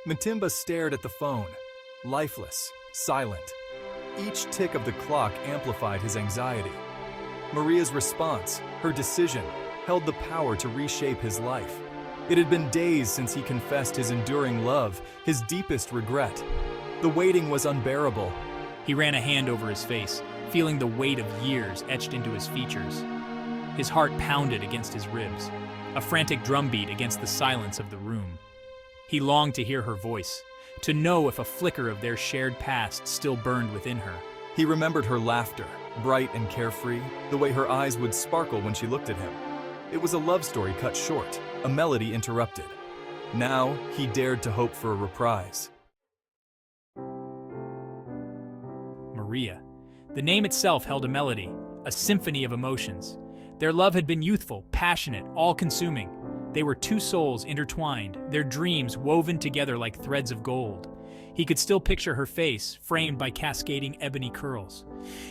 Mtimba stared at the phone, lifeless, silent. Each tick of the clock amplified his anxiety. Maria's response, her decision, held the power to reshape his life. It had been days since he confessed his enduring love, his deepest regret. The waiting was unbearable. He ran a hand over his face, feeling the weight of years etched into his features. His heart pounded against his ribs, a frantic drumbeat against the silence of the room. He longed to hear her voice, to know if a flicker of their shared past still burned within her. He remembered her laughter, bright and carefree, the way her eyes would sparkle when she looked at him. It was a love story cut short, a melody interrupted. Now he dared to hope for a reprise. Maria. The name itself held a melody, a symphony of emotions. Their love had been youthful, passionate, all-consuming. They were two souls intertwined, their dreams woven together like threads of gold. He could still picture her face, framed by cascading ebony curls.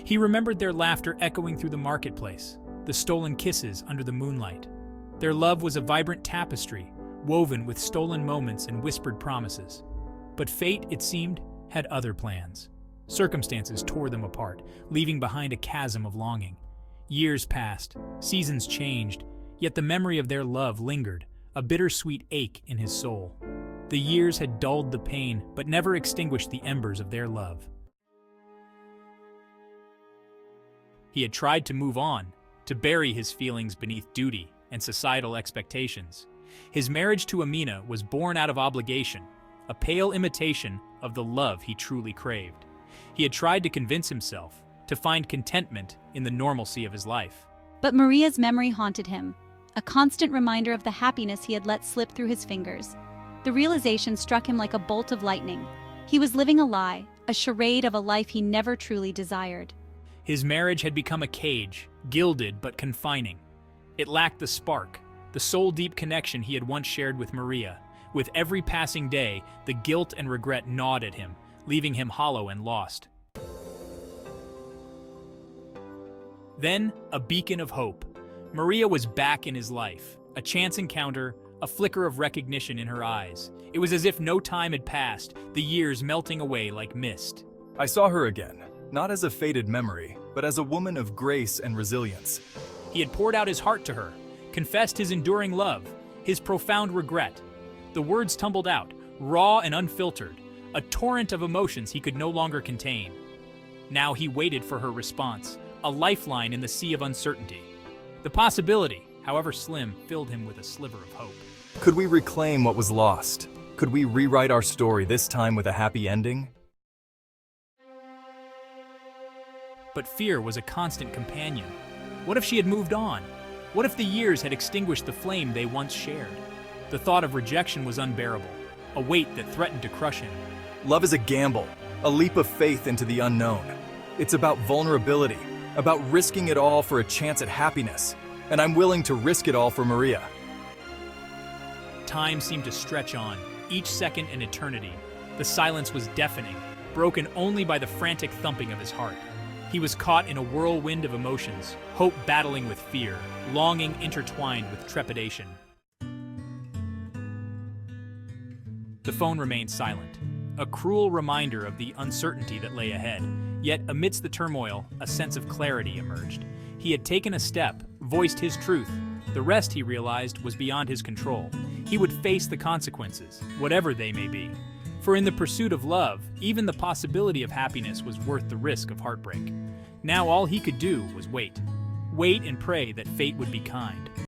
He remembered their laughter echoing through the marketplace, the stolen kisses under the moonlight. Their love was a vibrant tapestry, woven with stolen moments and whispered promises. But fate, it seemed, had other plans. Circumstances tore them apart, leaving behind a chasm of longing. Years passed, seasons changed, yet the memory of their love lingered, a bittersweet ache in his soul. The years had dulled the pain, but never extinguished the embers of their love. He had tried to move on, to bury his feelings beneath duty and societal expectations. His marriage to Amina was born out of obligation, a pale imitation of the love he truly craved. He had tried to convince himself, to find contentment in the normalcy of his life. But Maria's memory haunted him, a constant reminder of the happiness he had let slip through his fingers. The realization struck him like a bolt of lightning. He was living a lie, a charade of a life he never truly desired. His marriage had become a cage, gilded but confining. It lacked the spark, the soul-deep connection he had once shared with Maria. With every passing day, the guilt and regret gnawed at him, leaving him hollow and lost. Then, a beacon of hope. Maria was back in his life, a chance encounter, a flicker of recognition in her eyes. It was as if no time had passed, the years melting away like mist. I saw her again, not as a faded memory, but as a woman of grace and resilience. He had poured out his heart to her, confessed his enduring love, his profound regret. The words tumbled out, raw and unfiltered, a torrent of emotions he could no longer contain. Now he waited for her response, a lifeline in the sea of uncertainty. The possibility, however slim, filled him with a sliver of hope. Could we reclaim what was lost? Could we rewrite our story, this time with a happy ending? But fear was a constant companion. What if she had moved on? What if the years had extinguished the flame they once shared? The thought of rejection was unbearable, a weight that threatened to crush him. Love is a gamble, a leap of faith into the unknown. It's about vulnerability, about risking it all for a chance at happiness. And I'm willing to risk it all for Maria. Time seemed to stretch on, each second an eternity. The silence was deafening, broken only by the frantic thumping of his heart. He was caught in a whirlwind of emotions, hope battling with fear, longing intertwined with trepidation. The phone remained silent, a cruel reminder of the uncertainty that lay ahead. Yet amidst the turmoil, a sense of clarity emerged. He had taken a step, voiced his truth. The rest, he realized, was beyond his control. He would face the consequences, whatever they may be. For in the pursuit of love, even the possibility of happiness was worth the risk of heartbreak. Now all he could do was wait. Wait and pray that fate would be kind.